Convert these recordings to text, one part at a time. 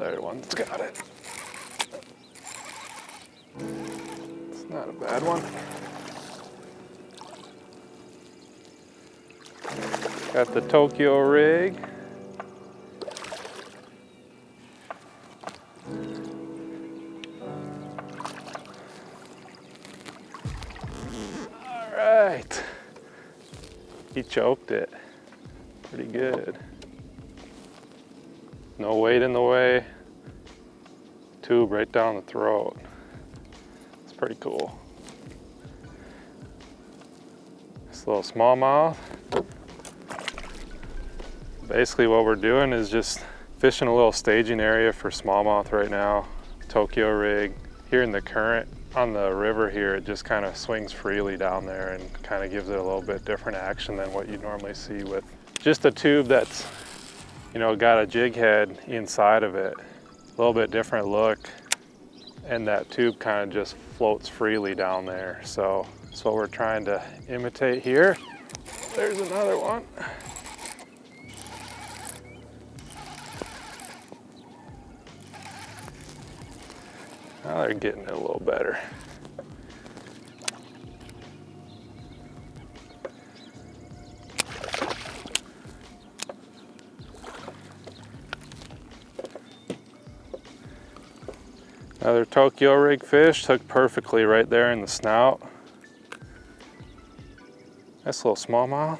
there, one's got it. It's not a bad one. Got the Tokyo rig. All right. He choked it. Pretty good. No weight in the way. Tube right down the throat. It's pretty cool. This little smallmouth. Basically what we're doing is just fishing a little staging area for smallmouth right now. Tokyo rig. Here in the current on the river here, it just kind of swings freely down there and kind of gives it a little bit different action than what you normally see with just a tube that's, you know, got a jig head inside of it. A little bit different look, and that tube kind of just floats freely down there. So that's what we're trying to imitate here. There's another one. Now they're getting it a little better. Another Tokyo rig fish, hooked perfectly right there in the snout. Nice little smallmouth.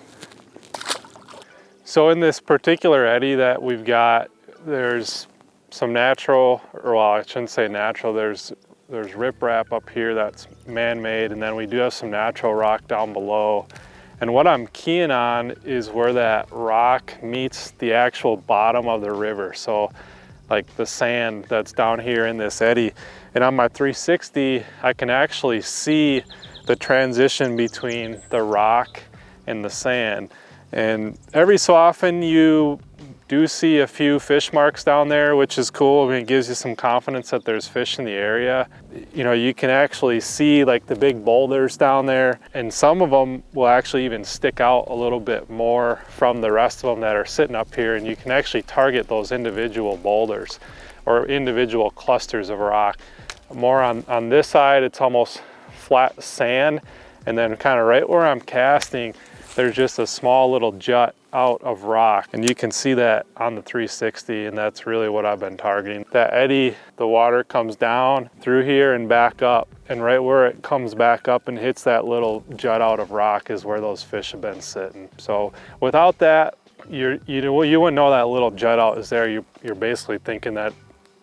So in this particular eddy that we've got, there's some natural, or well, I shouldn't say natural, there's riprap up here that's man-made, and then we do have some natural rock down below. And what I'm keying on is where that rock meets the actual bottom of the river. So like the sand that's down here in this eddy. And on my 360, I can actually see the transition between the rock and the sand. And every so often you do see a few fish marks down there, which is cool. I mean, it gives you some confidence that there's fish in the area. You know, you can actually see like the big boulders down there, and some of them will actually even stick out a little bit more from the rest of them that are sitting up here, and you can actually target those individual boulders or individual clusters of rock. More on this side, it's almost flat sand, and then kind of right where I'm casting, there's just a small little jut out of rock, and you can see that on the 360, and that's really what I've been targeting. That eddy, the water comes down through here and back up, and right where it comes back up and hits that little jut out of rock is where those fish have been sitting. So without that, you wouldn't know that little jut out is there. You're basically thinking that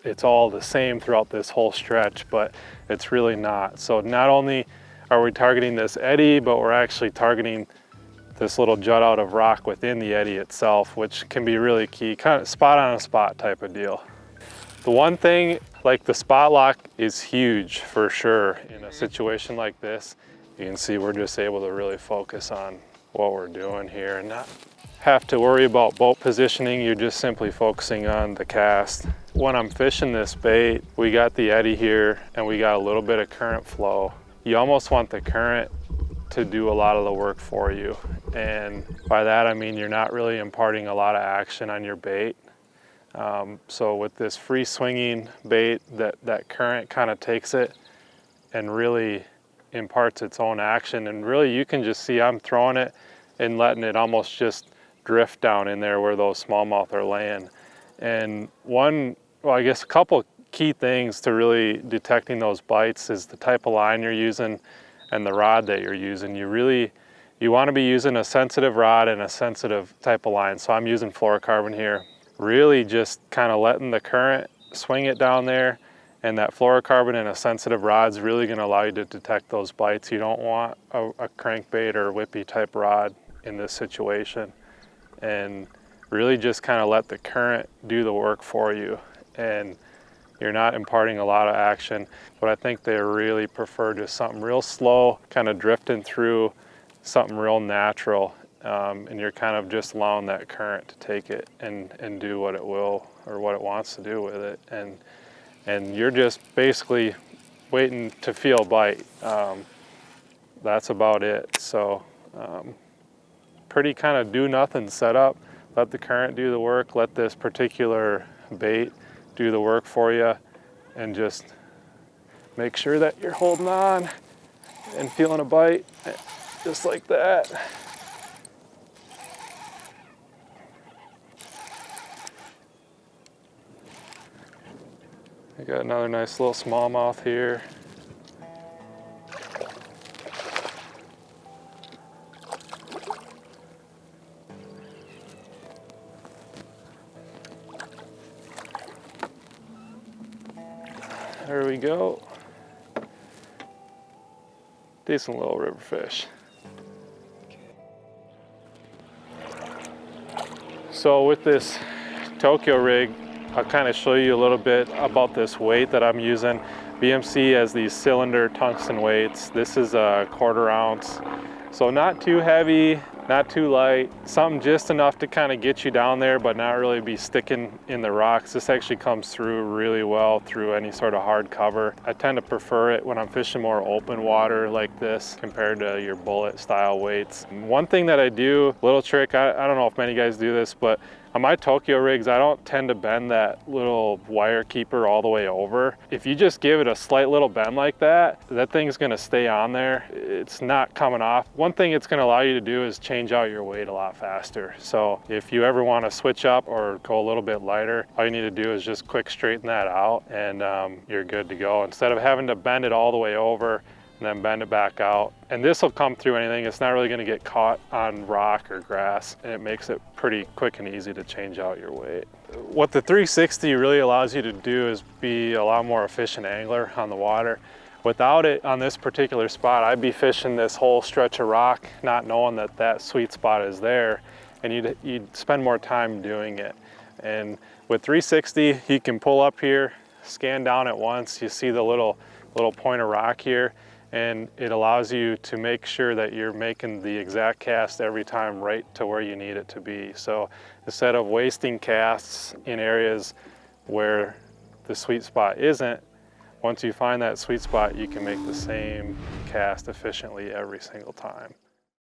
it's all the same throughout this whole stretch, but it's really not. So not only are we targeting this eddy, but we're actually targeting this little jut out of rock within the eddy itself, which can be really key, kind of spot on a spot type of deal. The one thing, like the spot lock is huge for sure in a situation like this. You can see we're just able to really focus on what we're doing here and not have to worry about boat positioning. You're just simply focusing on the cast. When I'm fishing this bait, we got the eddy here and we got a little bit of current flow. You almost want the current to do a lot of the work for you. And by that, I mean, you're not really imparting a lot of action on your bait. So with this free swinging bait, that current kind of takes it and really imparts its own action. And really you can just see I'm throwing it and letting it almost just drift down in there where those smallmouth are laying. And I guess a couple key things to really detecting those bites is the type of line you're using and the rod that you're using. You want to be using a sensitive rod and a sensitive type of line. So I'm using fluorocarbon here. Really just kind of letting the current swing it down there, and that fluorocarbon and a sensitive rod is really going to allow you to detect those bites. You don't want a crankbait or whippy type rod in this situation. And really just kind of let the current do the work for you. And you're not imparting a lot of action, but I think they really prefer just something real slow, kind of drifting through, something real natural, and you're kind of just allowing that current to take it and do what it will or what it wants to do with it. And you're just basically waiting to feel a bite. That's about it. So pretty kind of do nothing setup, let the current do the work, let this particular bait do the work for you, and just make sure that you're holding on and feeling a bite, just like that. I got another nice little smallmouth here. There we go. Decent little river fish. So with this Tokyo rig, I'll kind of show you a little bit about this weight that I'm using. BMC has these cylinder tungsten weights. This is a 1/4 ounce. So not too heavy, not too light, something just enough to kind of get you down there, but not really be sticking in the rocks. This actually comes through really well through any sort of hard cover. I tend to prefer it when I'm fishing more open water like this compared to your bullet style weights. And one thing that I do, little trick, I don't know if many guys do this, but on my Tokyo rigs, I don't tend to bend that little wire keeper all the way over. If you just give it a slight little bend like that, that thing's gonna stay on there. It's not coming off. One thing it's gonna allow you to do is change out your weight a lot faster. So if you ever wanna switch up or go a little bit lighter, all you need to do is just quick straighten that out and you're good to go. Instead of having to bend it all the way over, and then bend it back out. And this will come through anything. It's not really gonna get caught on rock or grass, and it makes it pretty quick and easy to change out your weight. What the 360 really allows you to do is be a lot more efficient angler on the water. Without it on this particular spot, I'd be fishing this whole stretch of rock, not knowing that that sweet spot is there, and you'd spend more time doing it. And with 360, you can pull up here, scan down at once, you see the little point of rock here, and it allows you to make sure that you're making the exact cast every time right to where you need it to be. So instead of wasting casts in areas where the sweet spot isn't, once you find that sweet spot, you can make the same cast efficiently every single time.